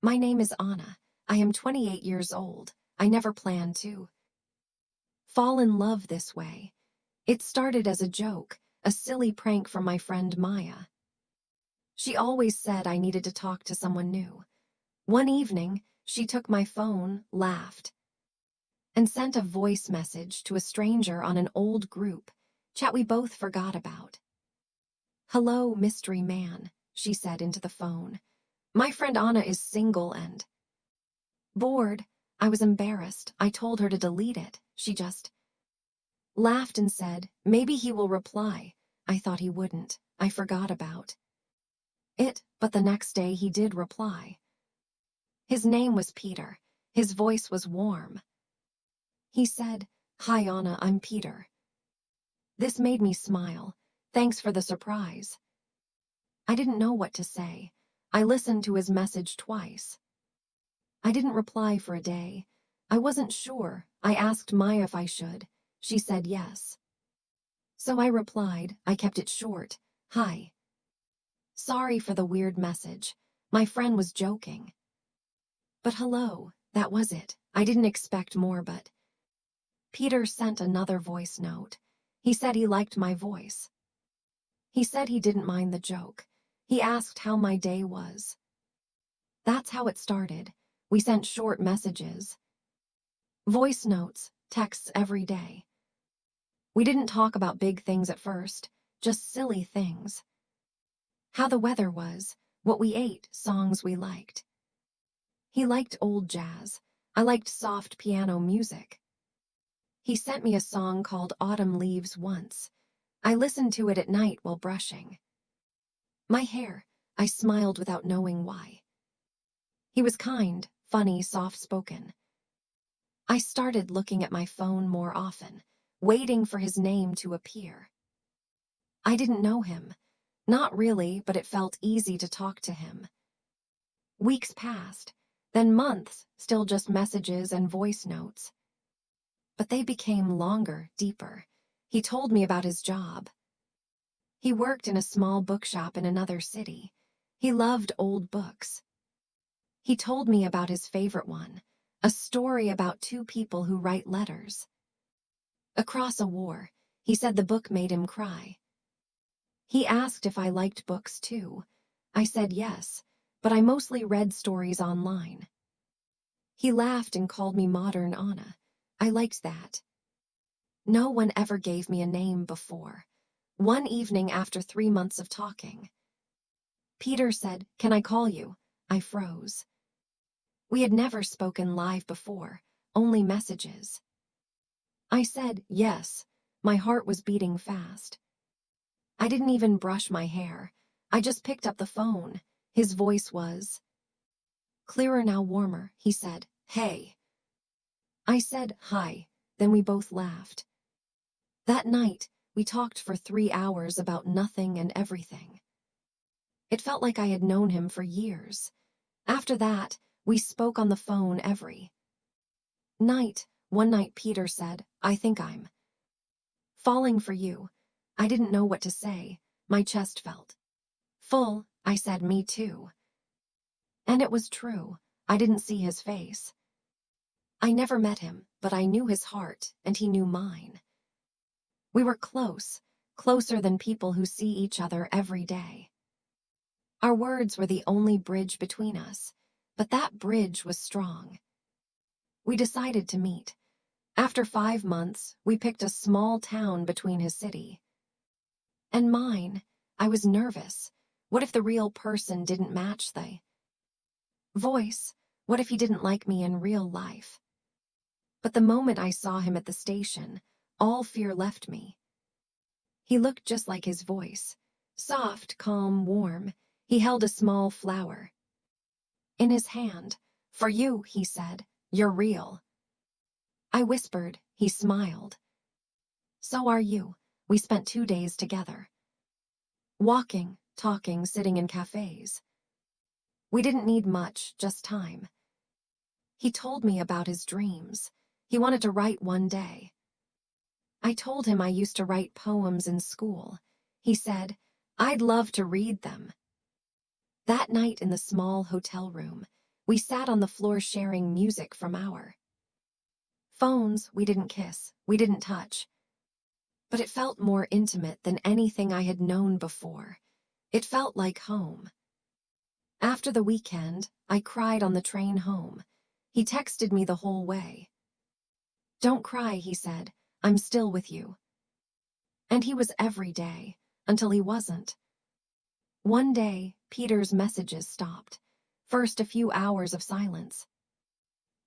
My name is Anna. I am 28 years old. I never planned to fall in love this way. It started as a joke, a silly prank from my friend Maya. She always said I needed to talk to someone new. One evening, she took my phone, laughed, and sent a voice message to a stranger on an old group chat we both forgot about. "Hello, mystery man," she said into the phone. "My friend Anna is single and bored." I was embarrassed. I told her to delete it. She just laughed and said, "Maybe he will reply." I thought he wouldn't. I forgot about it, but the next day he did reply. His name was Peter. His voice was warm. He said, "Hi Anna, I'm Peter." This made me smile. "Thanks for the surprise." I didn't know what to say. I listened to his message twice. I didn't reply for a day. I wasn't sure. I asked Maya if I should. She said yes. So I replied. I kept it short. "Hi. Sorry for the weird message. My friend was joking." But hello, that was it. I didn't expect more, but Peter sent another voice note. He said he liked my voice. He said he didn't mind the joke. He asked how my day was. That's how it started. We sent short messages, voice notes, texts every day. We didn't talk about big things at first, just silly things. How the weather was, what we ate, songs we liked. He liked old jazz. I liked soft piano music. He sent me a song called Autumn Leaves once. I listened to it at night while brushing my hair. I smiled without knowing why. He was kind, funny, soft-spoken. I started looking at my phone more often, waiting for his name to appear. I didn't know him. Not really, but it felt easy to talk to him. Weeks passed, then months, still just messages and voice notes. But they became longer, deeper. He told me about his job. He worked in a small bookshop in another city. He loved old books. He told me about his favorite one, a story about two people who write letters across a war. He said the book made him cry. He asked if I liked books too. I said yes, but I mostly read stories online. He laughed and called me Modern Anna. I liked that. No one ever gave me a name before. One evening after 3 months of talking, Peter said, "Can I call you?" I froze. We had never spoken live before, only messages. I said yes. My heart was beating fast. I didn't even brush my hair. I just picked up the phone. His voice was clearer now, warmer. He said, "Hey." I said, "Hi." Then we both laughed. That night, we talked for 3 hours about nothing and everything. It felt like I had known him for years. After that, we spoke on the phone every night. One night Peter said, "I think I'm falling for you." I didn't know what to say. My chest felt full. I said, "Me too." And it was true. I didn't see his face. I never met him, but I knew his heart, and he knew mine. We were close, closer than people who see each other every day. Our words were the only bridge between us, but that bridge was strong. We decided to meet. After 5 months, we picked a small town between his city and mine. I was nervous. What if the real person didn't match the voice? What if he didn't like me in real life? But the moment I saw him at the station, all fear left me. He looked just like his voice. Soft, calm, warm. He held a small flower in his hand. "For you," he said. "You're real." I whispered. He smiled. "So are you." We spent 2 days together. Walking, talking, sitting in cafes. We didn't need much, just time. He told me about his dreams. He wanted to write one day. I told him I used to write poems in school. He said, "I'd love to read them." That night in the small hotel room, We sat on the floor sharing music from our phones. We didn't kiss, we didn't touch. But it felt more intimate than anything I had known before. It felt like home. After the weekend, I cried on the train home. He texted me the whole way. "Don't cry," he said. "I'm still with you." And he was every day, until he wasn't. One day, Peter's messages stopped. First a few hours of silence.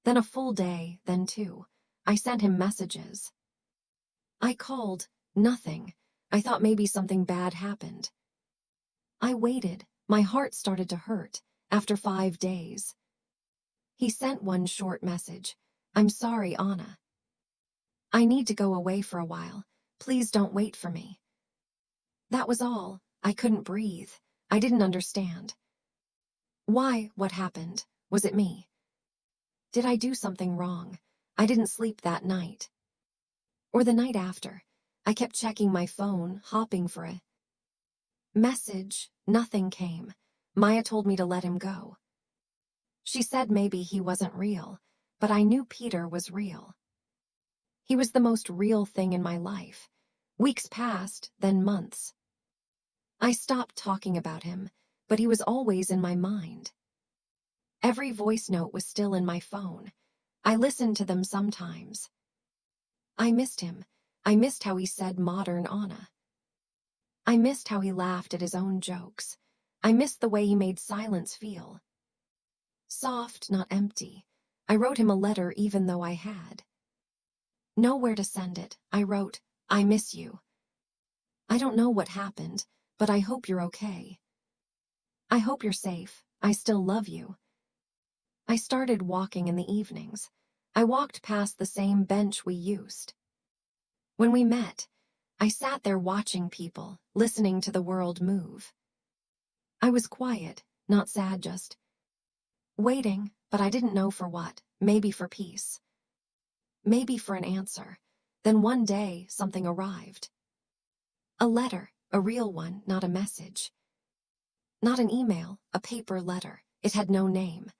Then a full day, then two. I sent him messages. I called, nothing. I thought maybe something bad happened. I waited. My heart started to hurt. After 5 days. He sent one short message. "I'm sorry, Anna. I need to go away for a while. Please don't wait for me." That was all. I couldn't breathe. I didn't understand. Why? What happened? Was it me? Did I do something wrong? I didn't sleep that night. Or the night after. I kept checking my phone, hopping for a message. Nothing came. Maya told me to let him go. She said maybe he wasn't real, but I knew Peter was real. He was the most real thing in my life. Weeks passed, then months. I stopped talking about him, but he was always in my mind. Every voice note was still in my phone. I listened to them sometimes. I missed him. I missed how he said modern Anna. I missed how he laughed at his own jokes. I missed the way he made silence feel soft, not empty. I wrote him a letter even though I had nowhere to send it. I wrote, "I miss you. I don't know what happened, but I hope you're okay. I hope you're safe. I still love you." I started walking in the evenings. I walked past the same bench we used. When we met, I sat there watching people, listening to the world move. I was quiet, not sad, just waiting, but I didn't know for what. Maybe for peace. Maybe for an answer. Then one day, something arrived. A letter, a real one, not a message. Not an email, a paper letter. It had no name.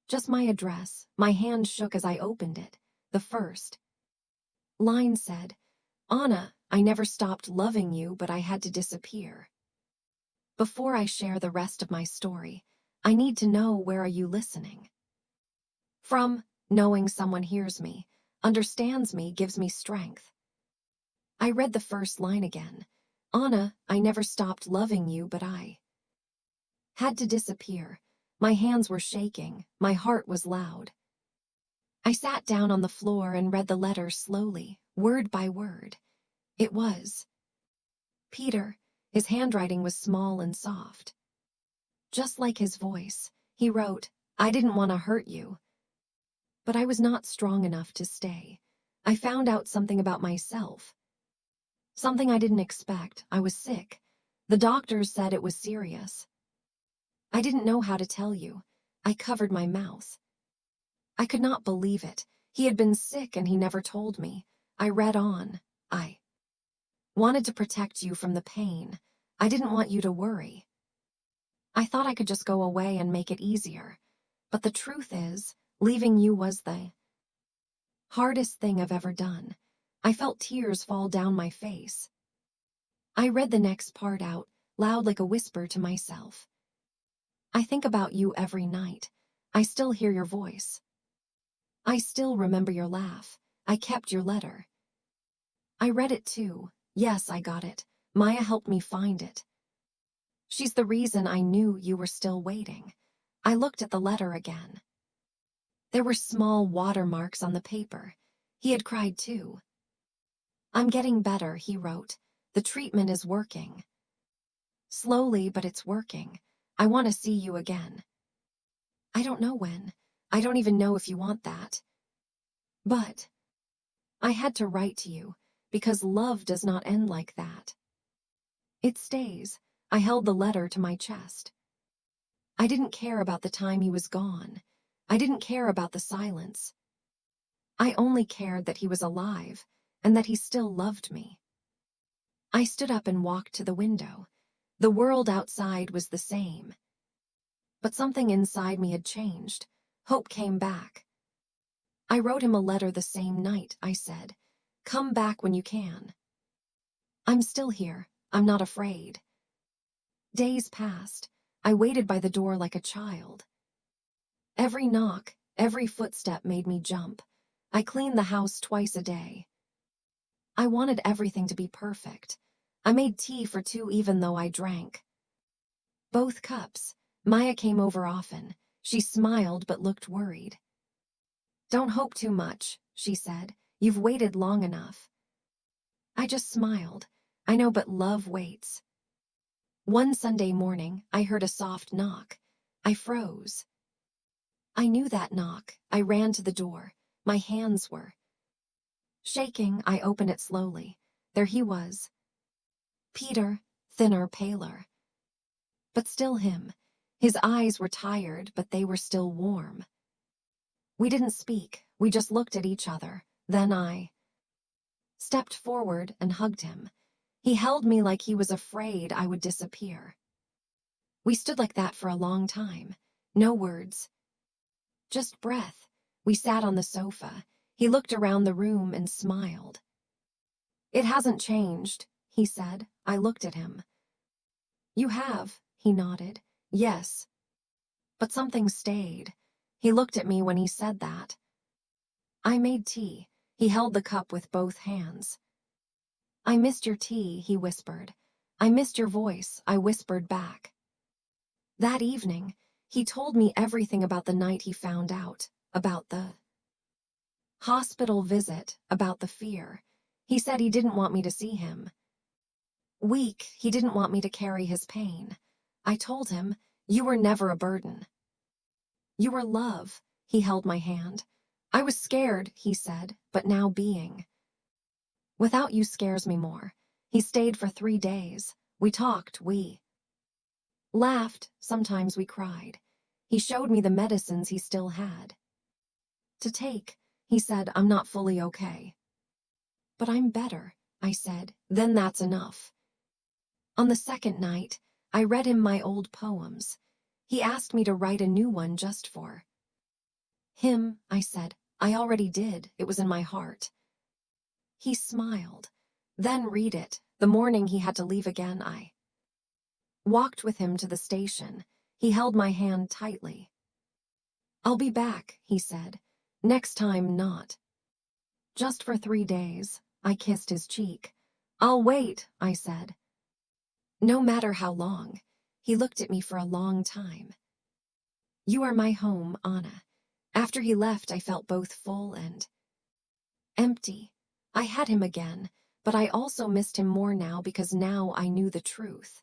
Just my address. My hand shook as I opened it. The first line said, "Anna, I never stopped loving you, but I had to disappear. Before I share the rest of my story, I need to know, where are you listening from? Knowing someone hears me, understands me, gives me strength." I read the first line again. "Anna, I never stopped loving you, but I had to disappear." My hands were shaking. My heart was loud. I sat down on the floor and read the letter slowly, word by word. It was Peter. His handwriting was small and soft. Just like his voice, he wrote, "I didn't want to hurt you, but I was not strong enough to stay. I found out something about myself. Something I didn't expect. I was sick. The doctors said it was serious. I didn't know how to tell you. I covered my mouth. I could not believe it. He had been sick and he never told me." I read on. "I wanted to protect you from the pain. I didn't want you to worry. I thought I could just go away and make it easier. But the truth is, leaving you was the hardest thing I've ever done." I felt tears fall down my face. I read the next part out loud, like a whisper to myself. "I think about you every night. I still hear your voice. I still remember your laugh. I kept your letter." I read it too. Yes, I got it. Maya helped me find it. She's the reason I knew you were still waiting. I looked at the letter again. There were small watermarks on the paper. He had cried too. "I'm getting better," he wrote. "The treatment is working. Slowly, but it's working. I want to see you again. I don't know when. I don't even know if you want that. But I had to write to you, because love does not end like that. It stays." I held the letter to my chest. I didn't care about the time he was gone. I didn't care about the silence. I only cared that he was alive, and that he still loved me. I stood up and walked to the window. The world outside was the same. But something inside me had changed. Hope came back. I wrote him a letter the same night. I said, "Come back when you can. I'm still here. I'm not afraid." Days passed. I waited by the door like a child. Every knock, every footstep made me jump. I cleaned the house twice a day. I wanted everything to be perfect. I made tea for two even though I drank both cups. Maya came over often. She smiled but looked worried. "Don't hope too much," she said. "You've waited long enough." I just smiled. "I know, but love waits." One Sunday morning, I heard a soft knock. I froze. I knew that knock. I ran to the door. My hands were shaking. I opened it slowly. There he was. Peter, thinner, paler. But still him. His eyes were tired, but they were still warm. We didn't speak. We just looked at each other. Then I stepped forward and hugged him. He held me like he was afraid I would disappear. We stood like that for a long time. No words. Just breath. We sat on the sofa. He looked around the room and smiled. "It hasn't changed," he said. I looked at him. "You have," he nodded. "Yes." But something stayed. He looked at me when he said that. I made tea. He held the cup with both hands. "I missed your tea," he whispered. "I missed your voice," I whispered back. That evening, he told me everything about the night he found out, about the hospital visit, about the fear. He said he didn't want me to see him. Weak, he didn't want me to carry his pain. I told him, "You were never a burden. You were love." He held my hand. "I was scared," he said, "but now being without you scares me more." He stayed for 3 days. We talked, we laughed, sometimes we cried. He showed me the medicines he still had to take. He said, "I'm not fully okay." "But I'm better," I said. "Then that's enough." On the second night, I read him my old poems. He asked me to write a new one just for him. I said, "I already did. It was in my heart." He smiled. "Then read it." The morning he had to leave again, I walked with him to the station. He held my hand tightly. "I'll be back," he said. "Next time, not just for 3 days." I kissed his cheek. "I'll wait," I said. "No matter how long." He looked at me for a long time. "You are my home, Anna." After he left, I felt both full and empty. I had him again, but I also missed him more now because now I knew the truth.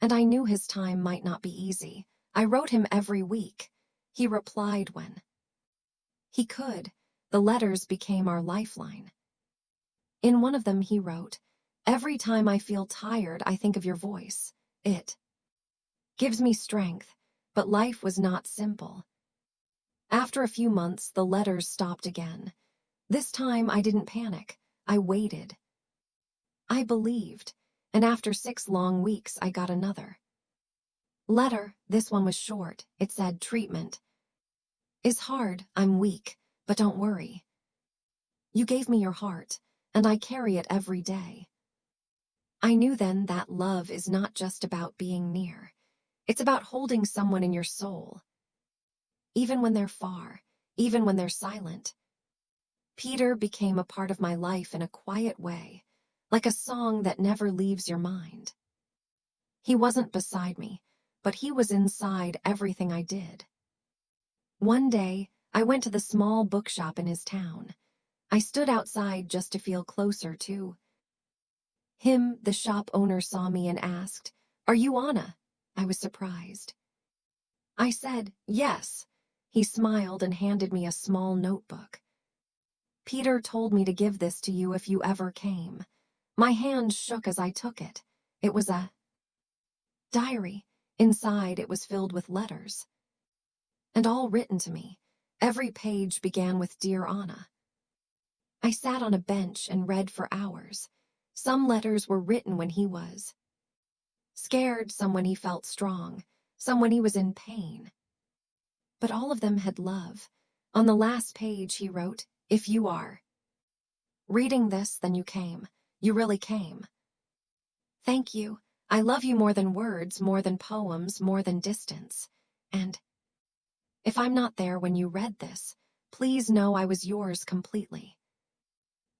And I knew his time might not be easy. I wrote him every week. He replied when he could. The letters became our lifeline. In one of them he wrote, "Every time I feel tired, I think of your voice. It gives me strength." But life was not simple. After a few months, the letters stopped again. This time I didn't panic. I waited. I believed. And after 6 long weeks, I got another letter. This one was short. It said, "Treatment is hard. I'm weak, but don't worry. You gave me your heart, and I carry it every day." I knew then that love is not just about being near. It's about holding someone in your soul, even when they're far, even when they're silent. Peter became a part of my life in a quiet way, like a song that never leaves your mind. He wasn't beside me, but he was inside everything I did. One day, I went to the small bookshop in his town. I stood outside just to feel closer to him. The shop owner saw me and asked, "Are you Anna?" I was surprised. I said, "Yes." He smiled and handed me a small notebook. "Peter told me to give this to you if you ever came." My hand shook as I took it. It was a diary. Inside, it was filled with letters, and all written to me. Every page began with "Dear Anna." I sat on a bench and read for hours. Some letters were written when he was scared, some when he felt strong. some when he was in pain. But all of them had love. On the last page he wrote, "If you are reading this, then you came. You really came. Thank you. I love you more than words, more than poems, more than distance. And if I'm not there when you read this, please know I was yours completely."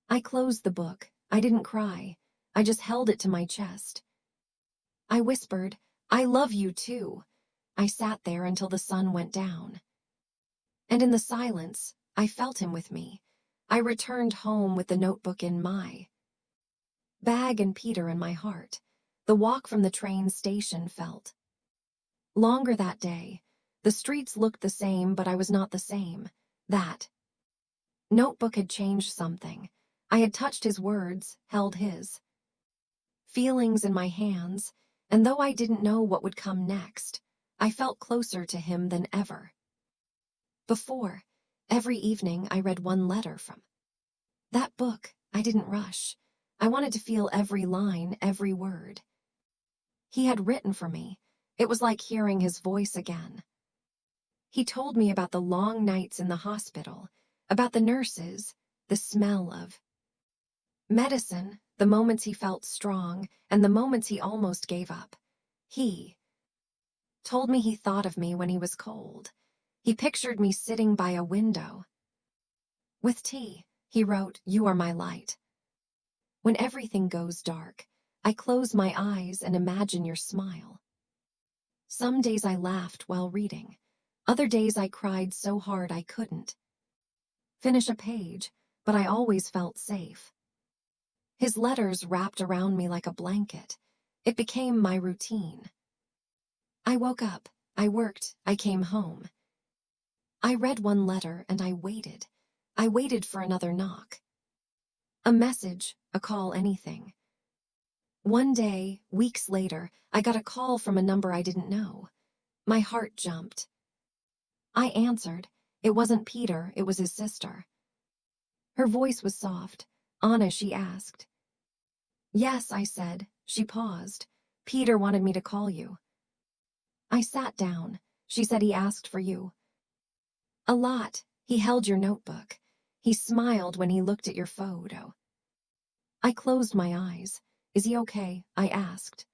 I closed the book. I didn't cry. I just held it to my chest. I whispered, "I love you too." I sat there until the sun went down. And in the silence, I felt him with me. I returned home with the notebook in my bag and Peter in my heart. The walk from the train station felt longer that day. The streets looked the same, but I was not the same. That notebook had changed something. I had touched his words, held his feelings in my hands, and though I didn't know what would come next, I felt closer to him than ever before. Every evening I read one letter from that book. I didn't rush. I wanted to feel every line, every word he had written for me. It was like hearing his voice again. He told me about the long nights in the hospital, about the nurses, the smell of medicine, the moments he felt strong, and the moments he almost gave up. He told me he thought of me when he was cold. He pictured me sitting by a window with tea. He wrote, "You are my light. When everything goes dark, I close my eyes and imagine your smile." Some days I laughed while reading. Other days I cried so hard I couldn't finish a page, but I always felt safe. His letters wrapped around me like a blanket. It became my routine. I woke up, I worked, I came home. I read one letter and I waited. I waited for another knock. A message, a call, anything. One day, weeks later, I got a call from a number I didn't know. My heart jumped. I answered. It wasn't Peter, it was his sister. Her voice was soft. "Anna," she asked. "Yes," I said. She paused. "Peter wanted me to call you." I sat down. She said, "He asked for you a lot. He held your notebook. He smiled when he looked at your photo." I closed my eyes. "Is he okay?" I asked.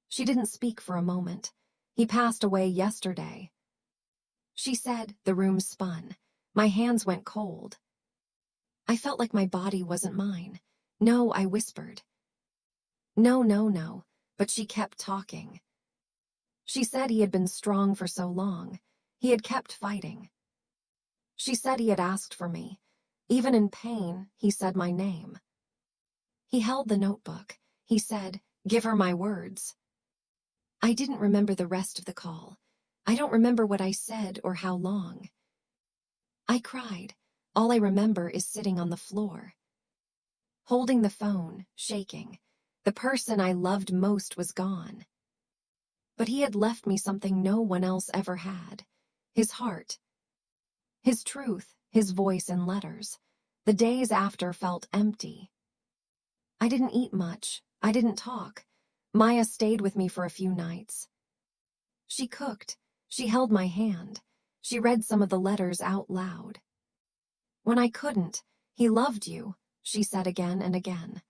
She didn't speak for a moment. "He passed away yesterday," she said. The room spun. My hands went cold. I felt like my body wasn't mine. "No," I whispered. "No, no, no." But she kept talking. She said he had been strong for so long. He had kept fighting. She said he had asked for me. Even in pain, he said my name. He held the notebook. He said, "Give her my words." I didn't remember the rest of the call. I don't remember what I said or how long. I cried. All I remember is sitting on the floor, holding the phone, shaking. The person I loved most was gone. But he had left me something no one else ever had. His heart. His truth, his voice in letters. The days after felt empty. I didn't eat much. I didn't talk. Maya stayed with me for a few nights. She cooked. She held my hand. She read some of the letters out loud. When I couldn't, "He loved you," she said again and again.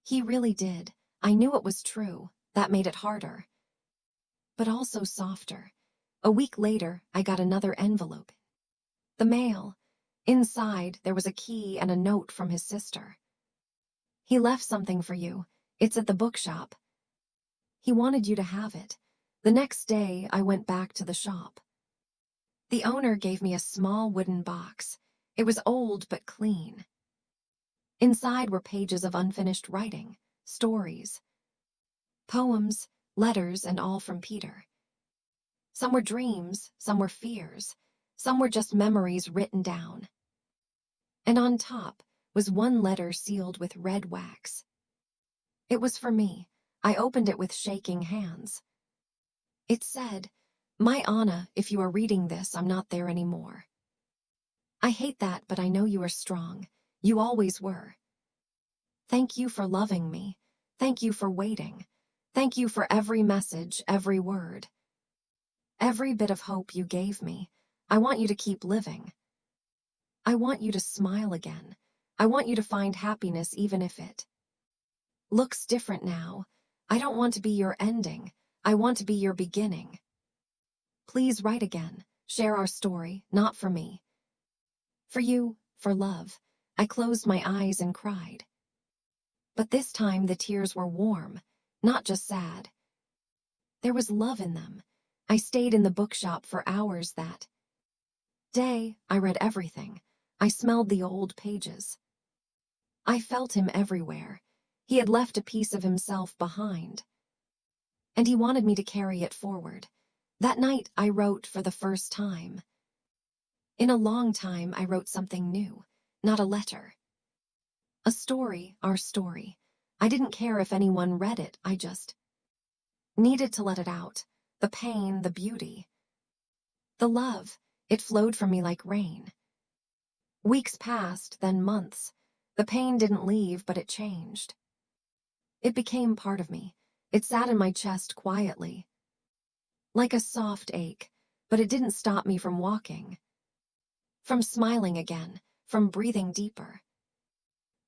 He really did. I knew it was true. That made it harder. But also softer. A week later, I got another envelope. The mail. Inside, there was a key and a note from his sister. "He left something for you. It's at the bookshop. He wanted you to have it." The next day, I went back to the shop. The owner gave me a small wooden box. It was old but clean. Inside were pages of unfinished writing, stories, poems, letters, and all from Peter. Some were dreams, some were fears, some were just memories written down. And on top was one letter sealed with red wax. It was for me. I opened it with shaking hands. It said, "My Anna, if you are reading this, I'm not there anymore. I hate that, but I know you are strong. You always were. Thank you for loving me. Thank you for waiting. Thank you for every message, every word." Every bit of hope you gave me. I want you to keep living. I want you to smile again. I want you to find happiness even if it looks different now. I don't want to be your ending. I want to be your beginning. Please write again. Share our story, not for me. For you, for love. I closed my eyes and cried. But this time the tears were warm, not just sad. There was love in them. I stayed in the bookshop for hours that day. I read everything. I smelled the old pages. I felt him everywhere. He had left a piece of himself behind. And he wanted me to carry it forward. That night I wrote for the first time. In a long time I wrote something new, not a letter. A story, our story. I didn't care if anyone read it, I just needed to let it out. The pain, the beauty, the love. It flowed from me like rain. Weeks passed, then months. The pain didn't leave, but it changed. It became part of me. It sat in my chest quietly, like a soft ache, but it didn't stop me from walking, from smiling again, from breathing deeper.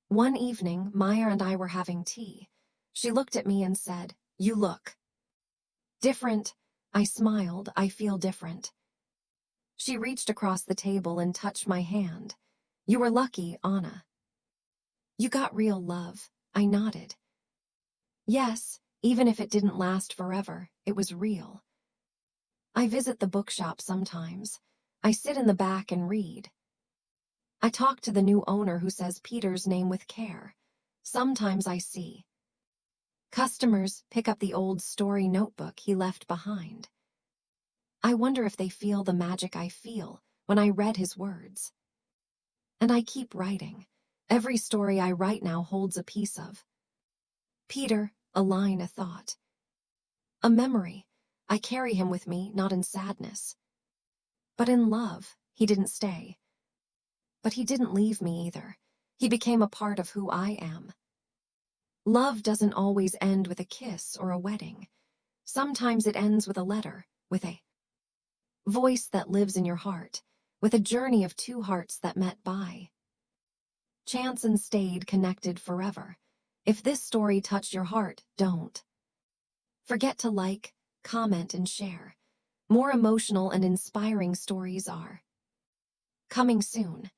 One evening, Maya and I were having tea. She looked at me and said, "You look different." I smiled. I feel different. She reached across the table and touched my hand. "You were lucky, Anna. You got real love." I nodded. Yes, even if it didn't last forever, it was real. I visit the bookshop sometimes. I sit in the back and read. I talk to the new owner who says Peter's name with care. Sometimes I see customers pick up the old story notebook he left behind. I wonder if they feel the magic I feel when I read his words. And I keep writing. Every story I write now holds a piece of Peter, a line, a thought, a memory. I carry him with me, not in sadness, but in love. He didn't stay. But he didn't leave me either. He became a part of who I am. Love doesn't always end with a kiss or a wedding. Sometimes it ends with a letter, with a voice that lives in your heart, with a journey of two hearts that met by chance and stayed connected forever. If this story touched your heart, don't forget to like, comment, and share. More emotional and inspiring stories are coming soon.